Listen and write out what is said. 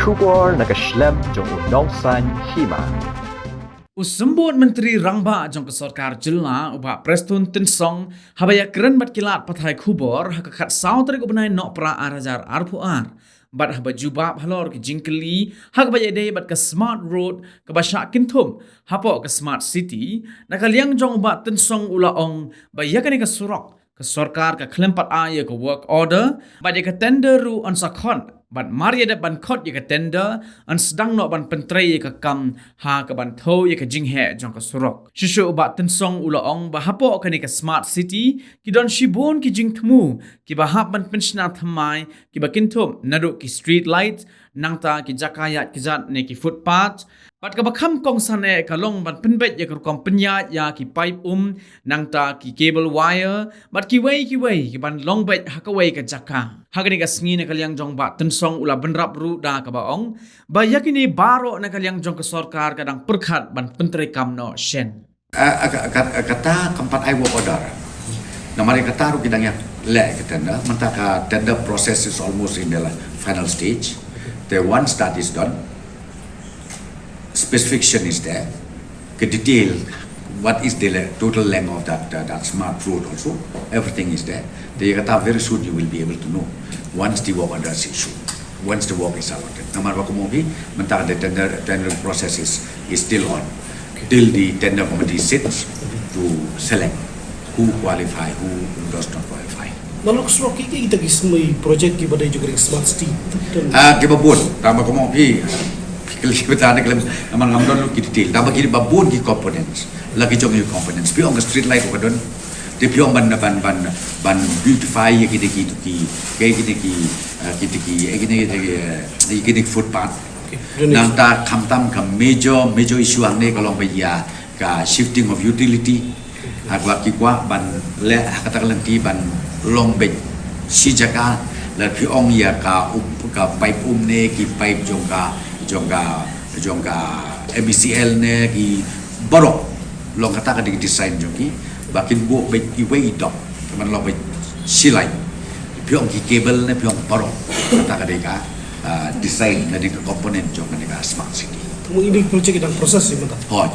Shubor nakaslem jong unongsan Hima. Usembut Menteri Rangba jong ke Sarkar Jilla uba Preston Tinsong habaya keren bat kilat pathai khubor hakakat saw tarik ubenai nok pra arajar arpuar bat haba jubab halor ke jingkeli hak baya day bat ke smart road ke basyak kintum hapo ke smart city nakaliang jong uba Tinsong ulaong bayakan ke surok ke Sarkar ke klempat aya ke work order bat ke tender ru on sakon ban Maria da ban kot ye ka tender an sedang no ban Pyntreikam ha ka ban tho ye ka jinghe jong ka surok shishu ba tensong ulaong ba hapo ka ni ka smart city ki don shibon ki jingthmu ki ba hap ban pensiona thamai ki ba kinthum nadu ki street lights nangta ki jakayat ki zat ne ki footpath pat ka ba kham kong sane ka long ban penbet ye ka kom penya ya ki pipe nangta ki cable wire bat ki wei ki ban long bet ha ka wei ka jaka hagani ka sngi ne kalyang jong ba tensong ula benrap ru da ka baong ba yakini baro ne kalyang jong ka sarkar kadang perkhat ban Pyntreikam no shen kata keempat I work order namanya kata ru kidang yak le tender mantaka tender process is almost in the final stage. The once that is done, specification is there, the detail what is the total length of that smart road also, everything is there. The kata very soon you will be able to know once the work order is issued, once the work is allotted. Namar wakumogi mantaka the tender process is still on till the tender committee sits to select who qualify, who does not qualify. Malok surok kita kismai project ki badai juga smart city. Babun, tama ko mo pi. Kili betane kelam aman ngamdon lu ki detail. Tama kiri babun ki components. Lagi jong yung components. Pi ong street light ko don. Di pi ong ban beautify ye kiti footpath. Nang ta kamtam ka major issue ang ne kalong baya ka shifting of utility. Hagwa ki kwa ban le hakatalang ti ban long bed si jaka la pi ong ya ka pipe ne ki pipe jongka MCL ne ki borok long kata ka di design joki bakin bu bed ki wei dok man long bed silai pi ong ki cable ne pi ong borok kata ka di ka design na di komponen jong ka smart city Ini project dan proses sih mata. Hoi